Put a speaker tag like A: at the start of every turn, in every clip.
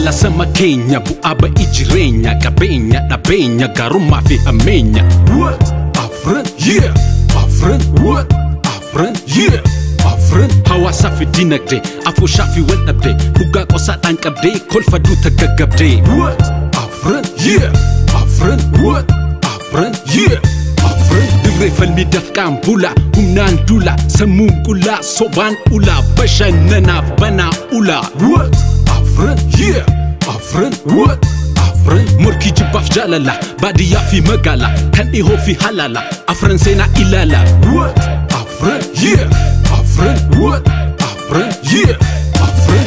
A: Jaalala sama keenya bu'aa ba'ii jireenya qabeenya dhabeenya gaarummaa fi hammeenya. What? Afran yeah. Afran what? Afran yeah. Afran hawaasa fi dinagdee afooshaa fi wal dhabdee dhugaa qosaadhaan qabdee kolfa duuta gaggabdee. What? Afran yeah. Afran what? Afran yeah. Afran dirree falmii dafqaan bula humnaan dula sammuun qullaa sobaan ulaa bashannanaaf banaa ulaa. What? Afran yeah. Afran what? Afran morkii jibbaaf jaalala baadiyyaa fi magaala kan dhihoo fi halaala afran seenaa ilaala. What? Afran yeah. Afran what? Afran yeah. Afran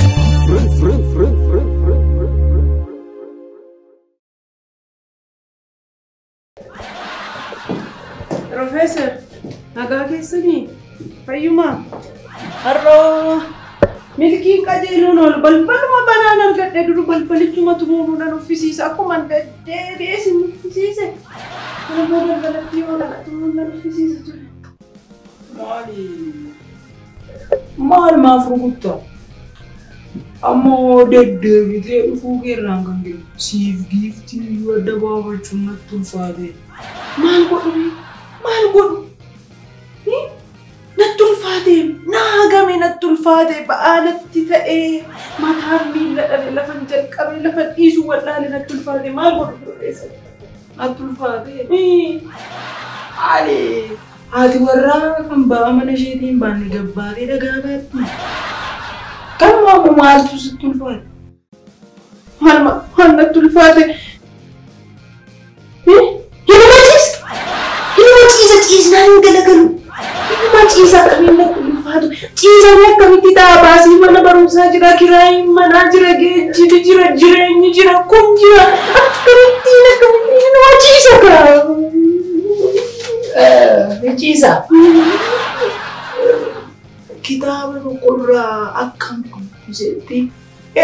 B: Professor, nagaa keessanii fayyuma har'oo milkiin qajeeluun ol balbaluma banaan argadhe duru balbalichuma tumuudhaan uffisiisa akkuma deebi'ee sin uffisiise kana balbalatti yoo laqa tumuudhaan uffisiisa ture.
C: Maal maaf rukuttaa? Ammoo deddeebitee dhufuu keerraan kan jiru siif giiftii yoo adda baafachuun natti ulfaate.
B: Maal godhu? Maal godhu? Natti ulfaate naagame natti ulfaate ba'aa natti ta'ee mataan miila dhabe lafan jalqabe lafan dhiisu wal'aale natti ulfaate maal godhu Professor?
C: Natti ulfaate. Haati warraa kan ba'aa mana isheetiin baanne gabbaatee dhagaa baatti. Kan waamu maaltu sitti ulfaate?
B: Maal natti ulfaate? Hinuma ciisnaan hin galagalu. Hinuma ciisaa qabiin natti ulfaatu. Ciisanii akkamitti ta'a baasii mana barumsaa jira, kiraayin manaa jira, geejjibi jira, jireenyi jira, kun jira. Akkamitti hinuma ciisa kaa.
C: Ciisa. Kitaaba tokkorraa akkam qophisetti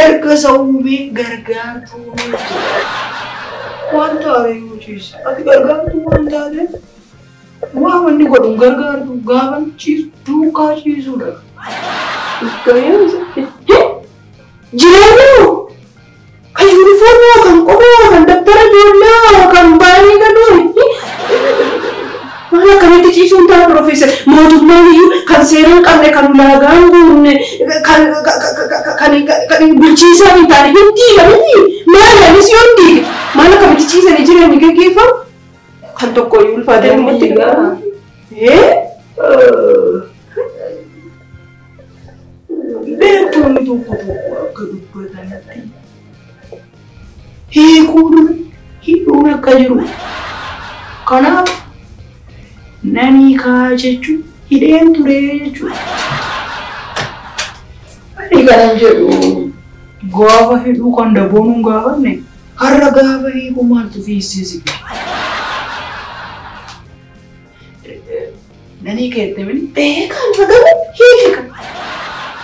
C: erga sa'uumee gargaartuu jira. Wanta areemu ciisa. Ati gargaartuu waan taateef waa wanni godhu gargaartuu gaafa ciisu duukaa ciisuudha.
B: Jireenya kan yuunifoormaa kan qomoo kan dabtara ijoollee kan baay'ee gaduu. Maal akkamitti ciisuun ta'a Professor? Mootummaan iyyuu kan seeraan qabne kan ulaagaan guunne kan bulchiisaa hin taane hin diigamiti. Maal anis yoo hin diige maal akkamitti ciisanii jireenyi gaggeeffamu? Kan tokko iyyuu ulfaatee namatti gahaa.
C: Beektoonni tokko akka dubbatanii hiikuun hidhuun akka jiru. Kanaaf nani kaa jechuun hidheen turee jechuudha. Ani kanan jedhu gaafa hidhuu kan daboon hin gaafanne har'a gaafa hiikuu maaltu fiissisi? Nani keette mini beekan fagame hiika.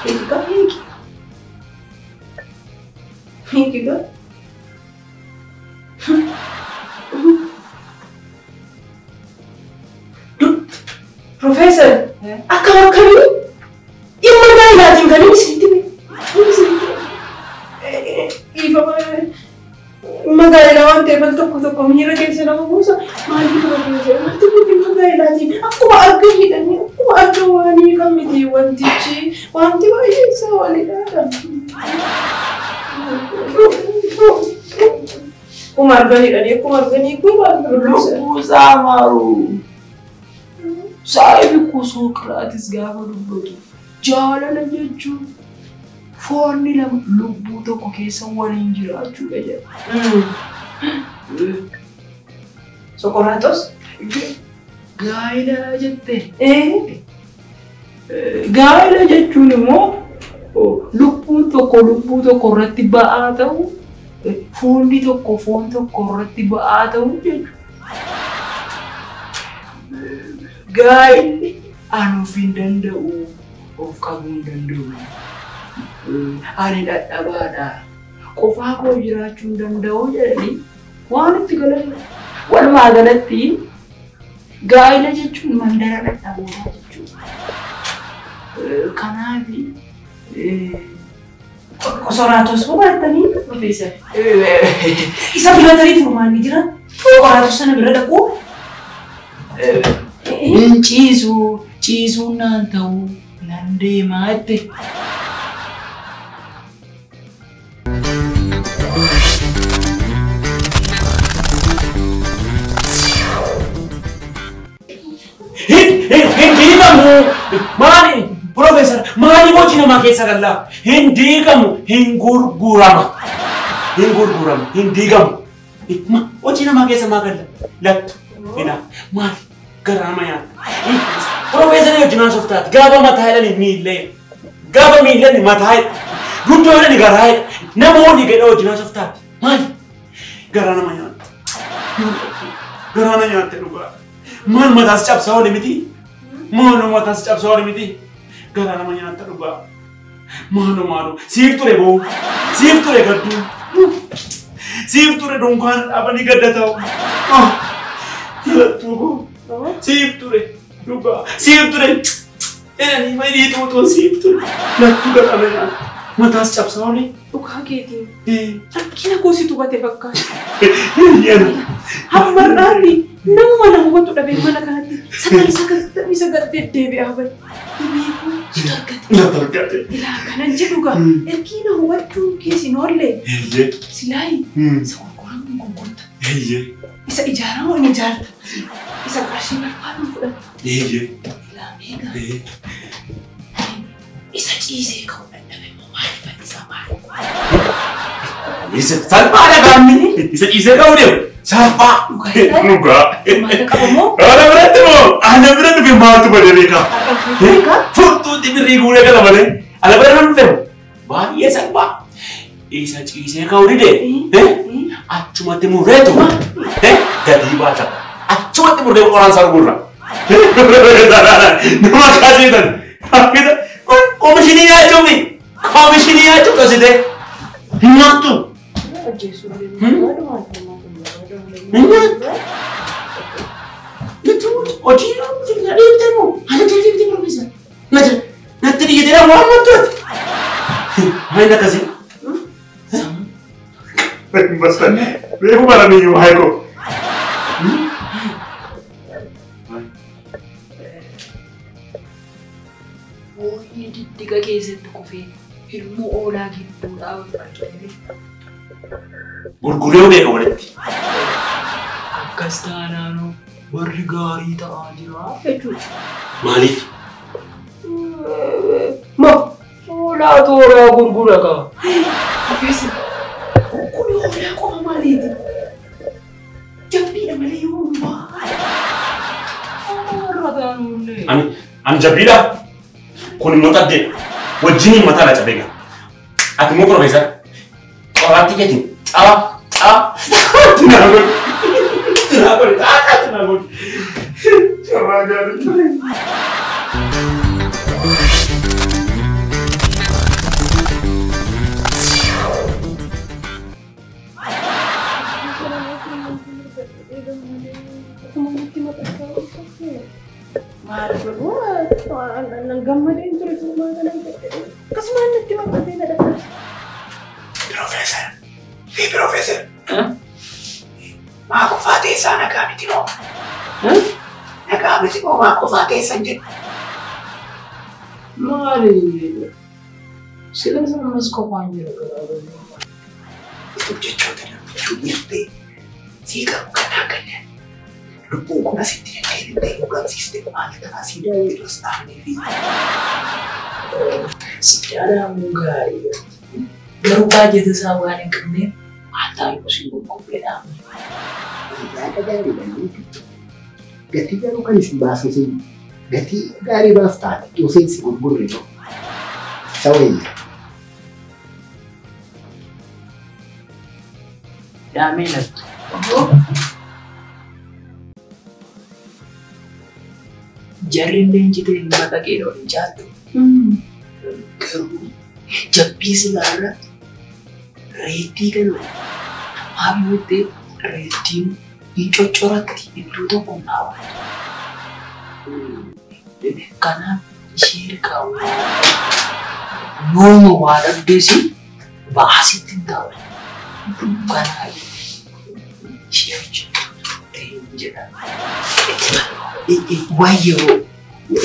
C: Hiika hiiki. Hiiki.
B: Professor, akkam dhimma gaa'ilaatiin kan inni isinitti dhimma gaa'ilaa waan ta'eef tokko miira keessa nama buusa maaliif Professor? Wanti kun dhimma gaa'ilaatiin akkuma arga hidhanii akkuma arga waanii kan miti wantichi wanti baay'ee isaa walidha. Akkuma arga hidhanii akkuma arganii kun
C: lubbuu isaa maaru. Saayibi koo Sookiraatis gaafa dubbatu jaalala jechuun foonni lama lubbuu tokko keessa waliin jiraachuudha jedha.
B: Soqoraatos?
C: Gaa'ila jette. Gaa'ila jechuun immoo lubbuun tokko lubbuu tokko irratti ba'aa ta'u, foonni tokko foon tokko irratti ba'aa ta'u jechuudha. Gaa'illi ani of hin danda'u, of qabuu hin danda'u. Ani dadhabaadha. Qofaa koo jiraachuu hin danda'u jedhanii waan itti galan. Walumaa galatti gaa'ila jechuun mandara dadhabootaa jechuudha. Kanaaf
B: Qoraattos moo baratanii Profeesar? Isa bira tarii furmaanni jira. Qoraattos sana bira dhaquu.
C: Ciisuu naan ta'uu nan deemaa jette. Hindi kamu maali Profeesar maali hojii namaa keessa gallaa hindi kamu hin gurgurama hindi kamu hojii namaa keessa maa galla lattu ina maali garaa nama nyaata Profeesar hojii naan softaati gaafa mataa jedhani miillee gaafa miilleen mataa guddoo jedhani garaa nama hojii gadha hojii naan softaati maali garaa nama nyaata garaa nama nyaata dhugaa maal mataas cabsaa oole miti maal mataas cabsaa oole miti garaa nama nyaata dhugaa maal siif ture boo siif ture gadduu siif ture dunkaana dhaabanii gadda ta'u lattuu siif ture dhugaa siif ture enanii maydii tuutoo siif ture lattuu garaa nama nyaata mataas cabsaa oole
B: dhugaa keetiin rakkina goositu bate fakkaata.
C: Hammarraani.
B: Nama nama waktu dah bagaimana kan hati? Sagar dedebiah bay. Ibu tergate. Ila kanan juga. Erkina waktu kesi norle. Silai. Seorang kurang mengkuat. Bisa ijarah mau ijarah. Bisa kasih berpalu pun. Ila mega. Bisa cize kau ada memang mana bisa mana. Bisa sampai ada kami. Bisa cize kau dia. Siapa? Nuga. Ada berarti mo. Ada berarti pembantu pada mereka. Foto diberi gula kalau mana? Ada berarti mo. Bagi ya siapa? Isa cize kau dia. Cuma timur itu. Jadi baca. Cuma timur dia orang sargura. Nama kasih dan. Kita komisi ni aja ni. Komisi ni aja kasih deh. Himatu. Betul. Oji kamu sudah ada temu. Ada jadi Profesor. Nanti dia tidak mau tuh. Hai nak kasih. Basta. Bebo para ninyo hai ko. Oh ini tiga keset kopi. Ilmu olah gitu tahu tak? Gurgureu deh kau berarti. Kastanano bergari tak aja. Itu. Malif. Ma. Olah tu orang gurgura kau. Profesor. Kau ni orang kau malif. Jadi malif rumah. Radanu ni. An jabila. Kau ni mata deh. Wajini mata lah cabega. Aku mau Profesor. Orang tiketin. Tenang. Coba jadi. Profesor. Aku fatih sana kami tino. Kami tino aku fatih saja. Mari. Sila sama mas komanya kalau itu cucu itu jika katakannya lupa nasi tidak bukan sistem kita kasih dari terus tadi. Secara munggah berupa jadi sawan yang kemudian atau itu sibuk kompeten. Ada dari itu. Gati baru kan isi bahasa sih. Gati dari bahasa itu sih sibuk itu. Sawai. Dami lah. Jarin dan cita yang mata kira orang jatuh. Jabi selara. Reti kan. Abi itu reti dicocorak itu tuh kunawan. Karena share kau. Nunggu wadah desi
C: baasitti ta'u. Kana jedha. Wayyoo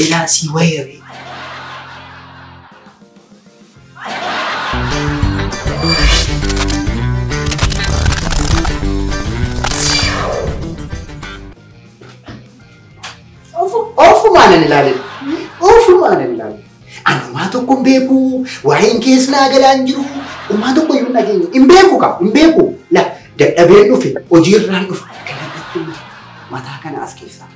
C: ilaasii wayyoo. Ofumaan ilaalin. Anumaa tokko hin beeku, waa'een keessaa galaan jiru, uumaa tokko iyyuu hin dhageenye. Hin beeku. La dadhabeen dhufe, hojiirraan dhufe. Mataa kana as keessaa.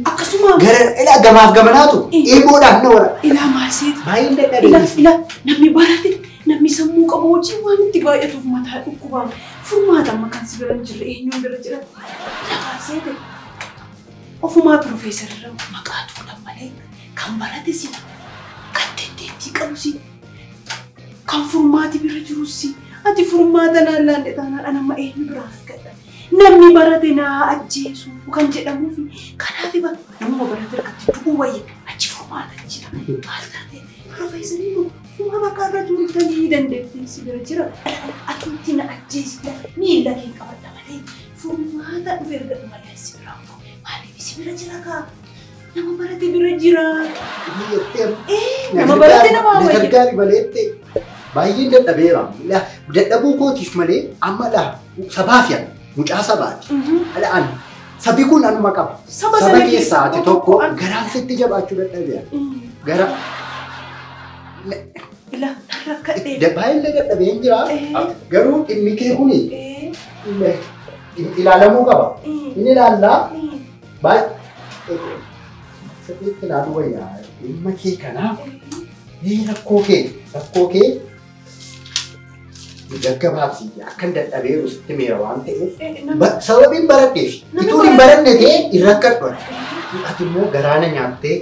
B: Akkasuma
C: gara gamaaf gamanaatu eeboodhaan na wara.
B: Ilaa maasiiti.
C: Baay'een dadhabeen.
B: Namni barate, namni sammuu qabu hojii waan itti baay'atuuf mataa dhukkubaan furmaata amma kan si bira hin jirre eenyuun bira jira. Ilaa maasiiti. Ofumaa Piroofeesarra maqaa tuulan malee kan barate si kan dandeettii qabu si kan furmaati bira jiru si ati furmaata laallaan taanaan amma eenyu biraa argadha. Namni barate naa ajjeesu kan jedhamuufi kanaaf nama barate akkatti du'uu wayya achi furmaata jira. Maal taate Piroofeesarri kuma maqaa irra tuultanii dandeettii si bira jira. Atuutti na ajjeesita miila kee qabadha malee furmaata dhufe argadhu malee si biraa. Bira jira ka nama barate bira jira. Nama barate nama wayya.
C: Gargaari maleette baay'een dadhabeera. Dadhabuu kootiif malee amma sabaafiyan mucaa sabaati. Alaan sabi kun anuma qaba. Saba keessaa ati tokko garaan sitti jabaachuu dadhabeera. Gara baay'een dadhabeen jira. Garuu dhimmi kee kuni ilaalamuu qaba. Inni ilaallaa. Sirriitti ilaaluu wayyaa dhimma kee kanaaf rakkoo kee gaggabaabsi akkan dadhabeeru sitti meera waan ta'eef sababiin baradheef ituu hin baranne ta'e hin rakkadhu. Ati immoo garaana nyaattee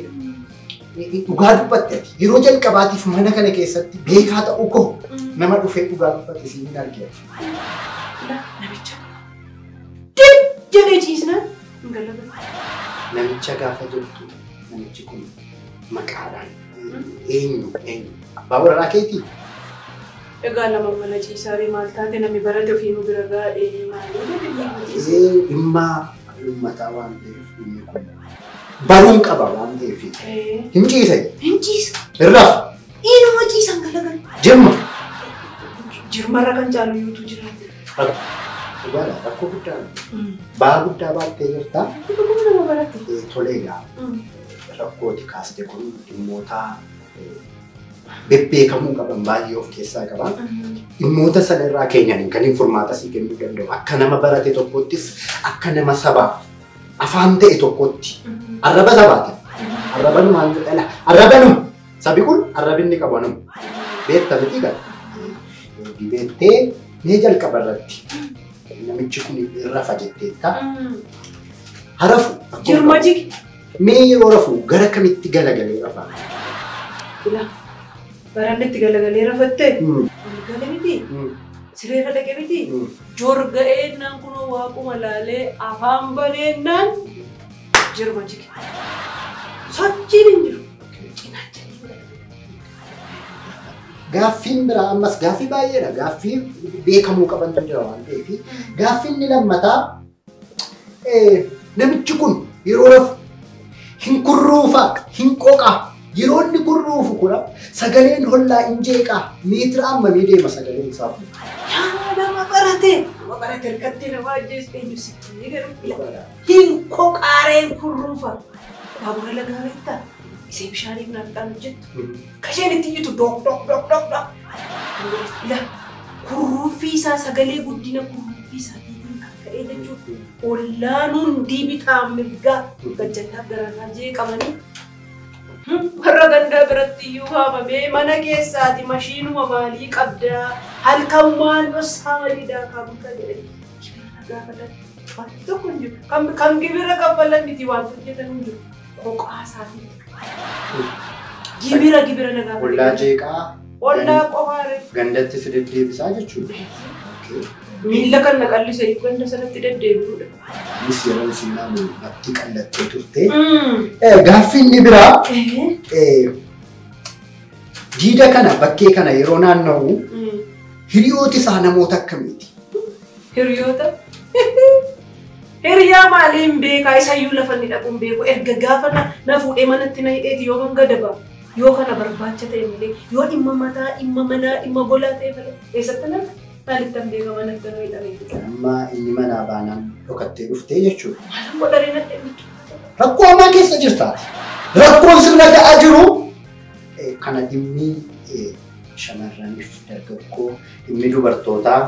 C: dhugaa dubbatte yeroo jalqabaatiif mana kana keessatti beekaa ta'uu koo nama dhufee dhugaa dubbate siin hin argine.
B: Namicha jedhee ciisnaan hin galabalaa.
C: Namicha gaafa jirtu namichi kun maqaadhaan eenyu abbaa warraa keetii?
B: Egaa nama mana ciisaarii maal taate namni barate ofii nu bira gaadhee maali?
C: Dhimma uummataa waan ta'eef dhimmi kun baruun qaba waan ta'eef hin ciise.
B: Hin ciisa.
C: Irraa.
B: Inuma ciisan galagal. Jirmarra kan caalu yuutu jiraate.
C: Egaa rakkoo guddaa ba'aa guddaa baattee jirtaa?
B: Nama barate.
C: Toleegaa rakkooti kaaste kun dhimmoota bebbeekamuu qaban baay'ee of keessaa qaba. Dhimmoota sana irraa keenyaniin kan furmaata sii kennuu danda'u. Akka nama barate tokkottis akka nama sabaa afaan ta'e tokkotti arraba sabaati. Arrabanumaan jedhama. Arrabanuma sabi kun arrabinni qabanuma. Beekta miti gala. Dibeettee mee jalqaba irratti. Namichi kun rafa jetteetta. Harafu.
B: Jirma jigi.
C: Mee yeroo rafu gara kamitti galagalee rafaa?
B: Barannetti galagalee rafattee? Galgalee miti. Sireerra dhaqee miti. Jorga'eennaan kunoo waaquma laalee afaan baneennaan jirma jigi. Sochiin hin jiru.
C: Gaaffiin biraa ammas gaaffii baay'eedha. Gaaffii beekamuu qaban jira waan ta'eef gaaffiin inni lammataa namichi kun yeroo rafu hin kurruufa hin qoqa yeroo inni kurruufu kuna sagaleen hollaa hin jeeqaa meetira ammamii deema sagaleen isaa kun.
B: Nama barate harkatti nama ajjeesu eenyu sitti garuu hin qoqaareen kurruufa baabura lagaa beektaa? Isee bishaaniif naafidhaan hojjettu. Kasheen itti iyyatu dok. Kurruuffii isaa sagalee guddina kurruuffii isaatiin kan ka'ee jechuudha. Ollaanuun diibitaa mirgaa gajjallaaf garanaa jeeqamanii warra gandaa biratti iyyuu haamamee mana keessaati mashiinuma maalii qabdaa halkan maal dhossaa malii daakaa bultaa jedhanii gibira gaafatan wanti tokko hin jiru. Kan gibira kaffalan miti waan hojjetan hin jiru. Qoqaa isaatiin. Gibira nagaa.
C: Ollaa jeeqaa.
B: Ollaa qofaare.
C: Gandatti si deddeebisaa jechuudha.
B: Miila kan naqallise ganda sanatti deddeebi'uudha.
C: Innis yeroo isin naannoo natti qallattee turte. Gaaffii inni biraa diida kana bakkee kana yeroo naanna'u
D: hiriyooti isaa namoota akkamiiti?
B: Hiriyoota? Hiriyaa maaliin beekaa isayyuu lafa inni dhaquun beeku erga gaafa na fuudhee manatti na hidheeti yoo kan gadaba yoo kana barbaacha ta'e malee yoo dhimma mataa dhimma manaa dhimma golaa ta'e malee eessatti lafa maalitti hin beeka manatti nu hidhamee.
D: Amma inni manaa baanaan dhokattee dhuftee jechuudha.
B: Maal godharee natti himtu?
D: Rakkoo hamaa keessa jirtaati. Rakkoon sirna ta'aa jiru kana dhimmi shamarraniif dargaggoo dhimmi dubartootaa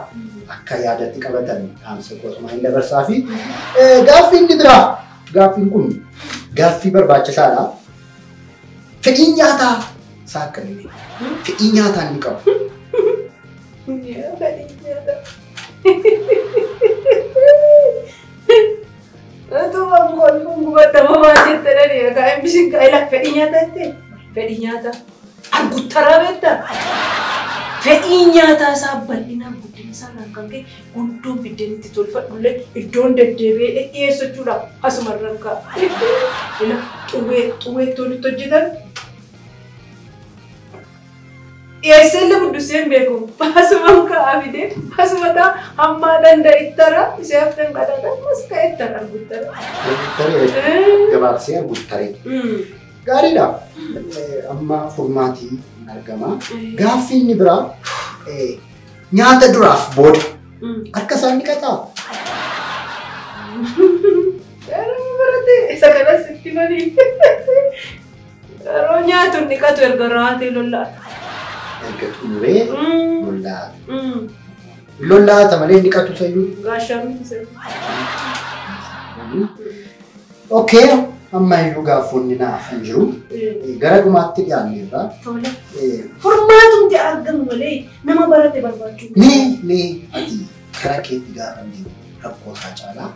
D: akka yaadatti qabatan dhaamsa qoosuma hin dabarsaa fi gaaffii inni biraa gaaffiin kun gaaffii barbaachisaadha. Fedhiin nyaataa isaa akkamii? Fedhiin nyaataa inni qabu.
B: Tuhan kon gubata mama jette dari kayak bising kayak fedinya tete fedinya ta arguttara betta fedinya ta sabbalina gudin sana kanke guddo bidden ti tolfa dulle iddon dedebe yeso jura asmarranka ila tuwe toni tojidan Yeselle budusen beko pasmanka abide pasmata amma danda ittara iseften kadada maska ittara guttara
D: gabaabsee guttare gaariidha amma furmaati argama gaaffii inni biraa nyaata duraaf booda akka isaan dhiqataa
B: isa kana sitti mani nyaatu dhiqatu erga raatee lollaata
D: erga xumuree lollaata malee dhiqatu sayyuu okay amma iyyuu gaaffiin naaf hin jiru gara dhumaatti dhiyaanneerra
B: furmaatumti argamu malee nama barate barbaachuu
D: nee ati gara keetti gaafannee rakkoo isaa caalaa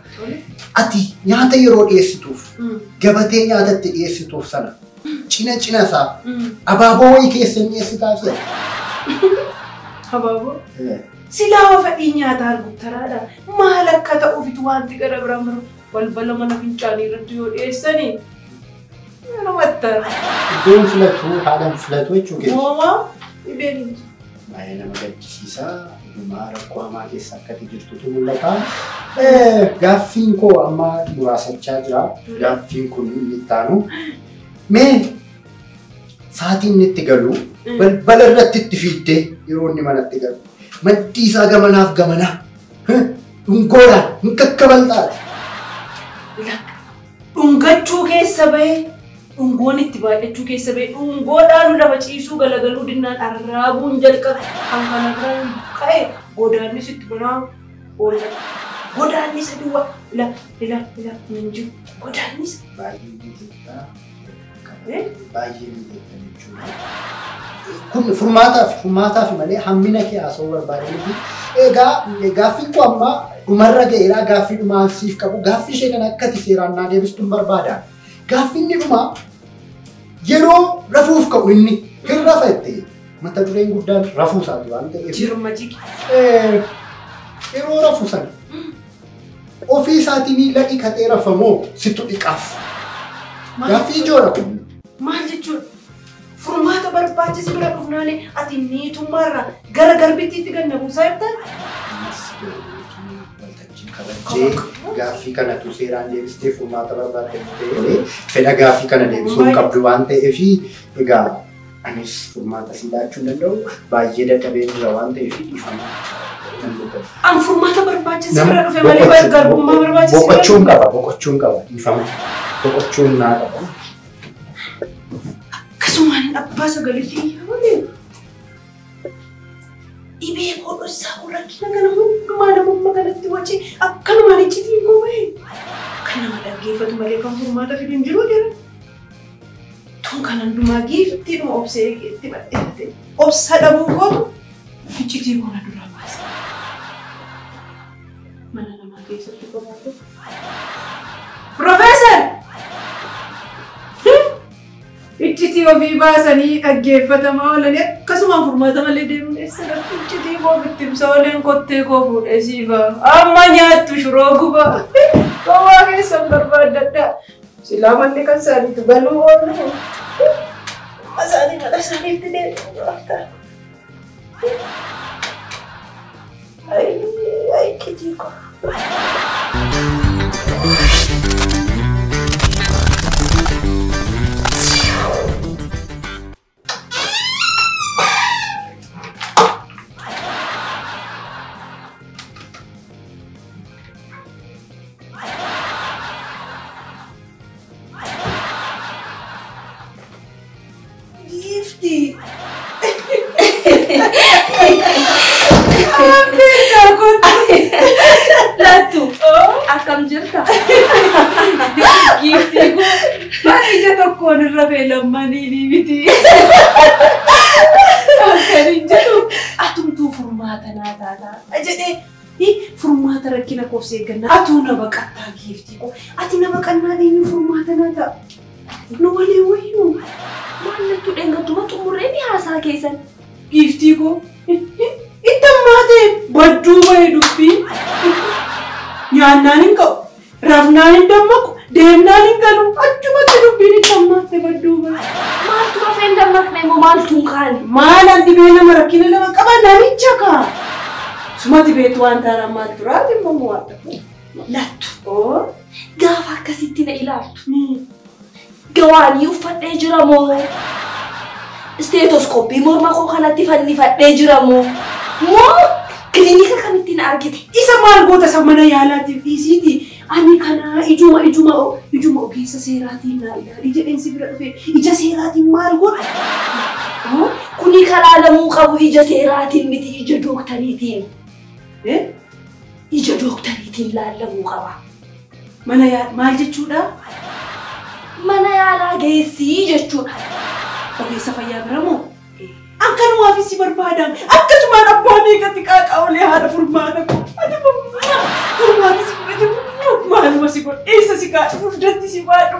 D: ati nyaata yeroo dhiyeessituuf gabatee nyaatatti dhiyeessituuf sana cina isaa abaaboo wayii keessa dhiyeessitaa fi
B: abaaboo silaa fedhii nyaataa arguttaraadha maal akka ta'uufitu wanti gara biraan baru balbala mana fincaanii irratti yoo dhiyeessanii namatti
D: iddoon filatu haadhaan filatu jechuudha.
B: Moomaa dhibeen
D: baay'ee nama gaddisiisaa dhumaa rakkoo hamaa keessa akkati jirtutu mul'ata. Gaaffiin koo amma muraasachaa jira. Gaaffiin kun inni itti aanu mee sa'aatiin inni itti galu balbala irratti itti fiiddee yeroo inni manatti galu maddii isaa gamanaaf gamanaa dhungoodhaan hin kakkabaltaadha.
B: Dhungachuu keessa bahee dhungoon itti baay'achuu keessa bahee dhungoodhaan lafa ciisuu galagaluu dinnaan arraabuun jalqabe kan kana biraan ka'e godaannis itti banaa oola. Godaannis duwwaa ila hin jiru godaannis
D: baay'ee miidhagdaa jechuudha. Kun furmaataaf malee hammina kee haasa'uu barbaadaniifi egaa gaaffiin koo amma dhumarra ga'eeraa gaaffii dhumaa siif qabu gaaffii ishee kan akkati seeraan naa deebistuun barbaada. Gaaffii inni dhumaa yeroo rafuuf ka'u inni hin rafa itti mata dureen guddaan rafuu isaati waan ta'eef.
B: Jirmajiki.
D: Yeroo rafuu sana ofii isaatii miila dhiqatee rafamoo sittu dhiqaaf. Gaaffii ijoodha kun.
B: Maal jechuudha? Furmaata barbaachisu bira dhufnaanii ati niitummaarraa gara garbittiitti ganna buusaa jirtan? Gaaffii kanatu seeraan deebistee furmaata barbaadde fedha gaaffii kana deebisuu qabdu waan ta'eef egaa anis furmaata si laachuu danda'u baay'ee dadhabee jira waan ta'eef dhiifama. An furmaata barbaachisu bira dhufe malee garbummaa barbaachisu.
D: Boqochuun qaba dhiifama. Boqochuun naa qaba.
B: Kasumaan abbaa sagaleetii yaa'u. Ibee kodhosaa rakkina kana hundumaa namummaa kanatti wajji akkanumaan iccitiin goobee kan nama dhaggeeffatu malee kan furmaata fidu hin jiru jira. Tun kan hundumaa giiftiidhuma obsee itti badheeffate obsa dhabuu gootu iccitii goona duraa baasa. Mana namaa keessatti qofaatu. Profeesar! Iccitii ofii baasanii dhaggeeffatamaa oolanii akkasumaan furmaata malee deemuun eessa dhabdu iccitii koo bittimsa ooleen kottee koo fuudhee siifaa amma nyaattu shuroo guba gowwaa keessan barbaaddadha silaa manni kan isaaniitu galuu oolu asaanii mala isaaniitti deebi'u Ay, Kijiko. Gifty.
E: Latu, akam jirta.
B: Gifty ko. Paano tokkoon irra beelamanii ni miti. Akkanin jedhu atumtuu furmaata naa taata jedhee furmaata rakkina koofsee eegganna atuu na baqattaa Gifty ko. Ati na baqannaa eenyu furmaata naa ta'a. Nu walee wayyuu.
E: Maaltu dheengatuma xumurree ni haasaa keessan.
B: Gifty ko. Itti ammaatee badduu bahee dubbii. Nyaannaan hin ka'u. Rafnaan hin dammaqu. Deemnaan hin galu. Achumatti dubbiin itti ammaatee badduu bahee.
E: Maaltu rafee hin dammaqne moo maaltu hin kaane?
B: Maalaan dhibee nama rakkina lama qaba namicha kaa. Sumati beektu waan taanaan maal turaati immoo waan ta'u.
E: Lattu. Gaafa akkasitti na ilaaltu. Gawaanii uffadhee jira moo? Steetoskooppii morma koo kanatti fannifadhee jira moo? Moo kilinika kamitti na argite?
B: Isa maal goota isa mana yaalaatiif dhiisiiti. Ani kana ijuma ogeessa seeraatiin naa ilaali jedheen si bira dhufe ija seeraatiin maal godha?
E: Kuni kalaalamuu qabu ija seeraatiin miti ija dooktariitiin. Ija dooktariitiin laallamuu qaba.
B: Maal jechuudha?
E: Mana yaalaa geessii jechuudha.
B: Ogeessa fayyaa bira moo? Akkanumaafis si barbaadan. Akkasumaan abbaan eegatti qaaqaa'olee haadha furmaata ko. Ati furmaata si godhate maaluma si godhe eessa si kaa'e furdatti si baadhe.